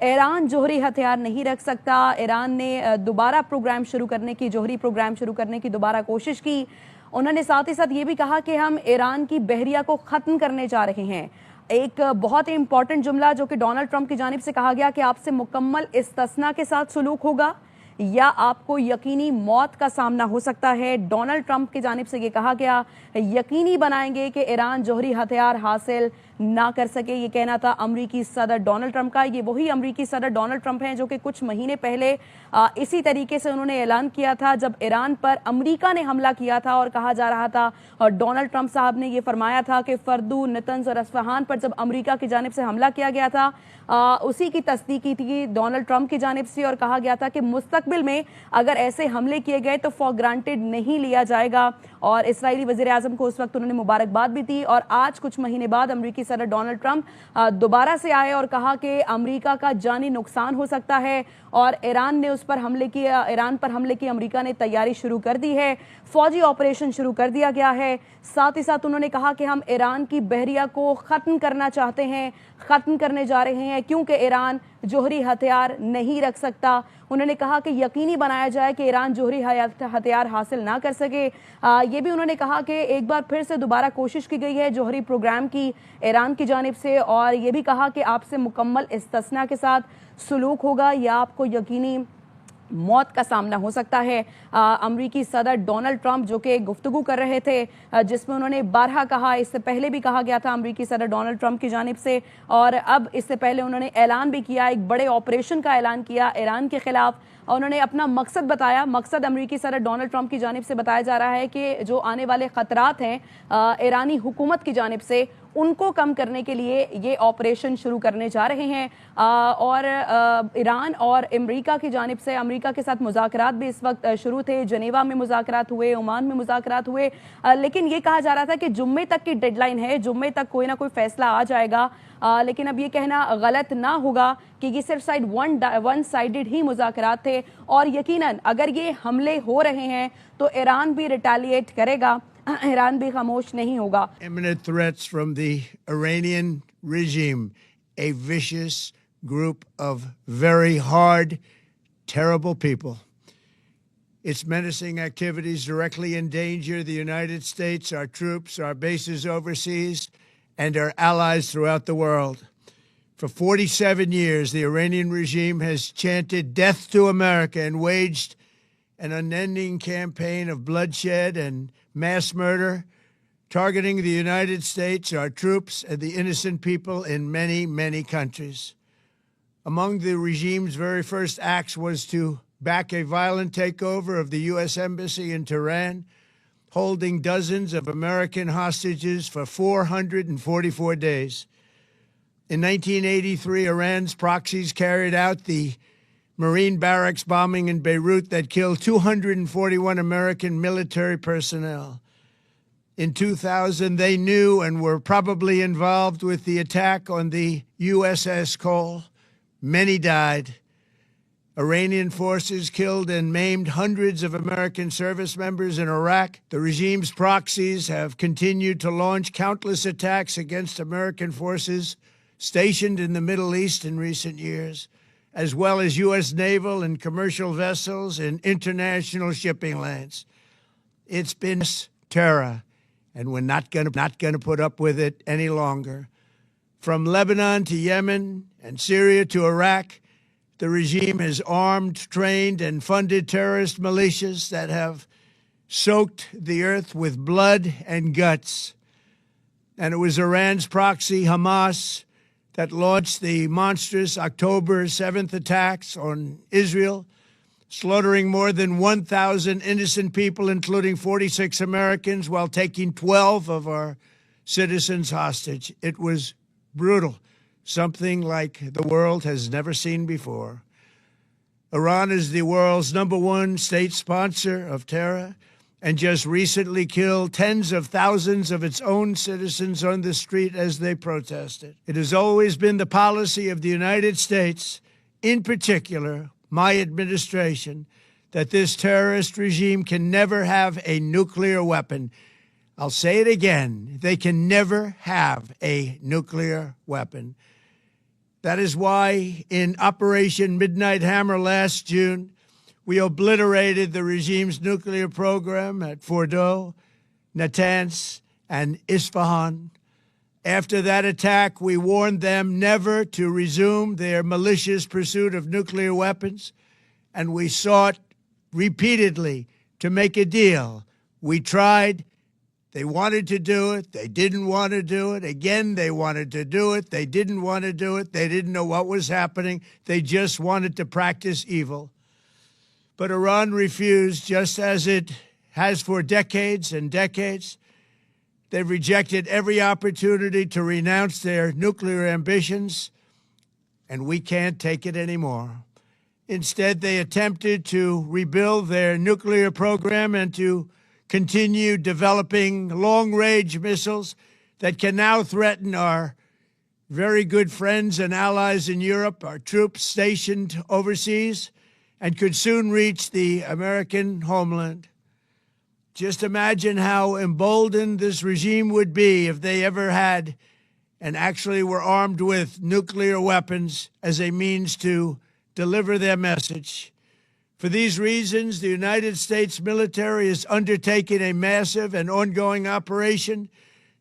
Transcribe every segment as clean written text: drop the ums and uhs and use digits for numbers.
Iran जोहरी हथियार नहीं रख सकता। ईरान ने दोबारा प्रोग्राम शुरू करने की, जोहरी प्रोग्राम शुरू करने की दोबारा कोशिश की। उन्होंने साथ ही साथ ये भी कहा कि हम ईरान की बहरिया को खत्म करने जा रहे हैं। एक बहुत ही इंपॉर्टेंट जुमला जो कि डोनाल्ड ट्रंप की जानिब से कहा गया कि आपसे मुकम्मल इस्तिस्ना के साथ सुलूक होगा या आपको यकीनी मौत का सामना हो सकता है। डोनाल्ड ट्रंप की जानिब से ये कहा गया, यकीनी बनाएंगे कि ईरान जोहरी हथियार हासिल ना कर सके। ये कहना था अमरीकी सदर डोनाल्ड ट्रंप का। ये वही अमरीकी सदर डोनाल्ड ट्रंप हैं जो कि कुछ महीने पहले इसी तरीके से उन्होंने ऐलान किया था जब ईरान पर अमरीका ने हमला किया था और कहा जा रहा था, और डोनाल्ड ट्रंप साहब ने ये फरमाया था कि फर्दू, नतंज और अस्फहान पर जब अमरीका की जानिब से हमला किया गया था उसी की तस्दीक की थी डोनाल्ड ट्रंप की जानिब से, और कहा गया था कि मुस्तकबिल में अगर ऐसे हमले किए गए तो फॉर ग्रांटेड नहीं लिया जाएगा। और इस्राएली वज़ीर आज़म को उस वक्त उन्होंने मुबारकबाद भी दी। और आज कुछ महीने बाद अमरीकी सदर डोनाल्ड ट्रंप दोबारा से आए और कहा कि अमरीका का जानी नुकसान हो सकता है और ईरान पर हमले की अमरीका ने तैयारी शुरू कर दी है, फौजी ऑपरेशन शुरू कर दिया गया है। साथ ही साथ उन्होंने कहा कि हम ईरान की बहरिया को ख़त्म करना चाहते हैं, ख़त्म करने जा रहे हैं क्योंकि ईरान जोहरी हथियार नहीं रख सकता। उन्होंने कहा कि यकीनी बनाया जाए कि ईरान जोहरी हथियार हासिल ना कर सके। ये भी उन्होंने कहा कि एक बार फिर से दोबारा कोशिश की गई है जोहरी प्रोग्राम की ईरान की जानिब से, और ये भी कहा कि आपसे मुकम्मल इस्तिस्ना के साथ सुलूक होगा या आपको यकीनी मौत का सामना हो सकता है। अमरीकी सदर डोनाल्ड ट्रंप जो कि गुफ्तगू कर रहे थे जिसमें उन्होंने बारहा कहा, इससे पहले भी कहा गया था अमरीकी सदर डोनाल्ड ट्रंप की जानिब से, और अब इससे पहले उन्होंने ऐलान भी किया, एक बड़े ऑपरेशन का ऐलान किया ईरान के खिलाफ। और उन्होंने अपना मकसद बताया। मकसद अमरीकी सदर डोनाल्ड ट्रंप की जानिब से बताया जा रहा है कि जो आने वाले खतरात हैं ईरानी हुकूमत की जानिब से, उनको कम करने के लिए ये ऑपरेशन शुरू करने जा रहे हैं। और ईरान और अमरीका की जानिब से, अमरीका के साथ मुज़ाकरात भी इस वक्त शुरू थे। जनेवा में मुज़ाकरात हुए, ओमान में मुज़ाकरात हुए, लेकिन ये कहा जा रहा था कि जुम्मे तक की डेडलाइन है, जुम्मे तक कोई ना कोई फैसला आ जाएगा। लेकिन अब ये कहना गलत ना होगा कि ये सिर्फ वन साइडेड ही मुज़ाकरात थे, और यकीनन अगर ये हमले हो रहे हैं तो ईरान भी रिटेलिएट करेगा, ईरान भी खामोश नहीं होगा। Imminent threats from the Iranian regime, a vicious group of very hard, terrible people. Its menacing activities directly endanger the United States, our troops, our bases overseas, and our allies throughout the world. For 47 years, the Iranian regime has chanted death to America and waged an unending campaign of bloodshed and mass murder, targeting the United States, our troops, and the innocent people in many, many countries. Among the regime's very first acts was to back a violent takeover of the U.S. Embassy in Tehran, holding dozens of American hostages for 444 days. In 1983, Iran's proxies carried out the Marine barracks bombing in Beirut that killed 241 American military personnel. In 2000, they knew and were probably involved with the attack on the USS Cole. Many died. Iranian forces killed and maimed hundreds of American service members in Iraq. The regime's proxies have continued to launch countless attacks against American forces stationed in the Middle East in recent years, as well as U.S. naval and commercial vessels in international shipping lanes. It's been terror, and we're not going to put up with it any longer. From Lebanon to Yemen and Syria to Iraq, the regime has armed, trained, and funded terrorist militias that have soaked the earth with blood and guts. And it was Iran's proxy, Hamas, that launched the monstrous October 7th attacks on Israel, slaughtering more than 1,000 innocent people, including 46 Americans, while taking 12 of our citizens hostage. It was brutal, something like the world has never seen before. Iran is the world's #1 state sponsor of terror, and just recently killed tens of thousands of its own citizens on the street as they protested. It has always been the policy of the United States, in particular my administration, that this terrorist regime can never have a nuclear weapon. I'll say it again, they can never have a nuclear weapon. That is why in Operation Midnight Hammer last June, we obliterated the regime's nuclear program at Fordow, Natanz, and Isfahan. After that attack, we warned them never to resume their malicious pursuit of nuclear weapons, and we sought repeatedly to make a deal. We tried. They wanted to do it. They didn't want to do it. Again, they wanted to do it. They didn't want to do it. They didn't know what was happening. They just wanted to practice evil. But Iran refused, just as it has for decades and decades. They've rejected every opportunity to renounce their nuclear ambitions, and we can't take it anymore. Instead, they attempted to rebuild their nuclear program and to continue developing long-range missiles that can now threaten our very good friends and allies in Europe, our troops stationed overseas, and could soon reach the American homeland. Just imagine how emboldened this regime would be if they ever had and actually were armed with nuclear weapons as a means to deliver their message. For these reasons, the United States military is undertaking a massive and ongoing operation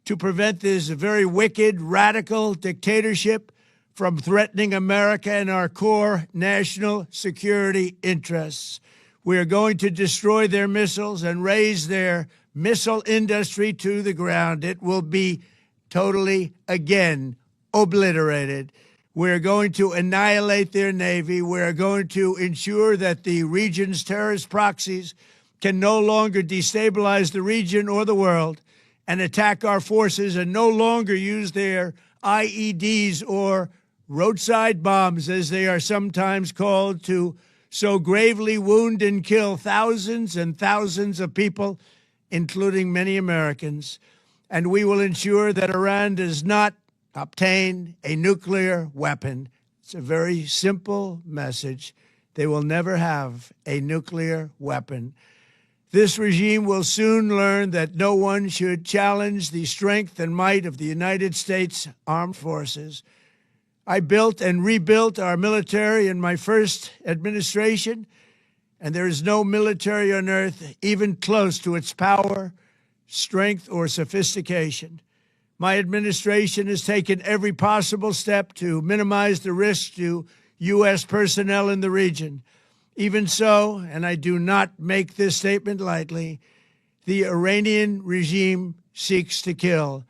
to prevent this very wicked, radical dictatorship from threatening America and our core national security interests. We are going to destroy their missiles and raise their missile industry to the ground. It will be totally, again, obliterated. We're going to annihilate their Navy. We're going to ensure that the region's terrorist proxies can no longer destabilize the region or the world and attack our forces and no longer use their IEDs or roadside bombs, as they are sometimes called, to so gravely wound and kill thousands and thousands of people, including many Americans. And we will ensure that Iran does not obtain a nuclear weapon. It's a very simple message. They will never have a nuclear weapon. This regime will soon learn that no one should challenge the strength and might of the United States Armed Forces. I built and rebuilt our military in my first administration, and there is no military on earth even close to its power, strength, or sophistication. My administration has taken every possible step to minimize the risk to U.S. personnel in the region. Even so, and I do not make this statement lightly, the Iranian regime seeks to kill.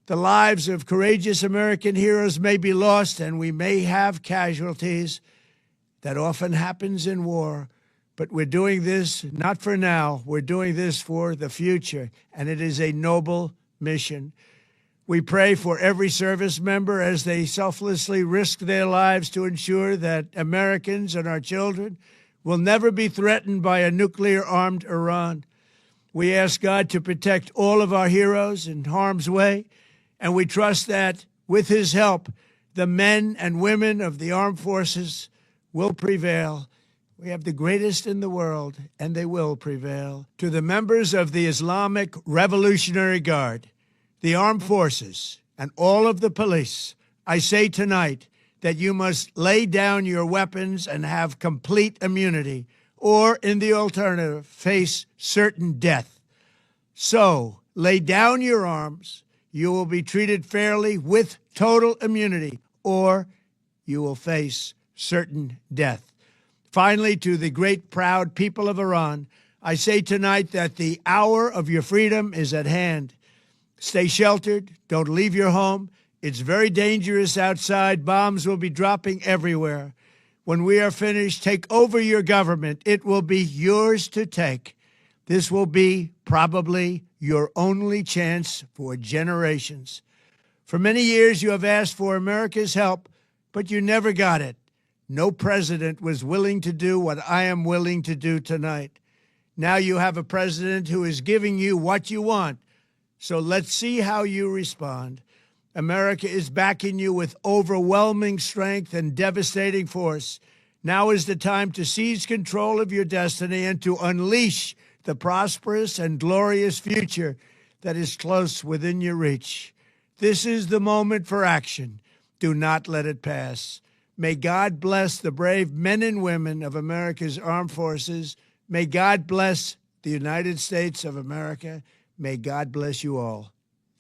The lives of courageous American heroes may be lost, and we may have casualties. That often happens in war. But we're doing this not for now. We're doing this for the future, and it is a noble mission. We pray for every service member as they selflessly risk their lives to ensure that Americans and our children will never be threatened by a nuclear-armed Iran. We ask God to protect all of our heroes in harm's way, and we trust that, with his help, the men and women of the armed forces will prevail. We have the greatest in the world, and they will prevail. To the members of the Islamic Revolutionary Guard, the armed forces, and all of the police, I say tonight that you must lay down your weapons and have complete immunity, or, in the alternative, face certain death. So, lay down your arms. You will be treated fairly with total immunity, or you will face certain death. Finally, to the great, proud people of Iran, I say tonight that the hour of your freedom is at hand. Stay sheltered. Don't leave your home. It's very dangerous outside. Bombs will be dropping everywhere. When we are finished, take over your government. It will be yours to take. This will be probably your only chance for generations. For many years, you have asked for America's help, but you never got it. No president was willing to do what I am willing to do tonight. Now you have a president who is giving you what you want. So let's see how you respond. America is backing you with overwhelming strength and devastating force. Now is the time to seize control of your destiny and to unleash the prosperous and glorious future that is close within your reach. This is the moment for action. Do not let it pass. May God bless the brave men and women of America's armed forces. May God bless the United States of America. May God bless you all.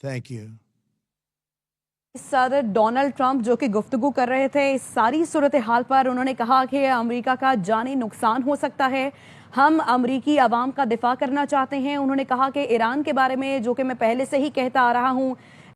Thank you. सदर Donald Trump जो कि गुफ्तगू कर रहे थे, इस सारी सूरत हाल पर उन्होंने कहा कि अमेरिका का जानी नुकसान हो सकता है। हम अमेरिकी आवाम का दिफा करना चाहते हैं। उन्होंने कहा कि ईरान के बारे में, जो कि मैं पहले से ही कहता आ रहा हूं,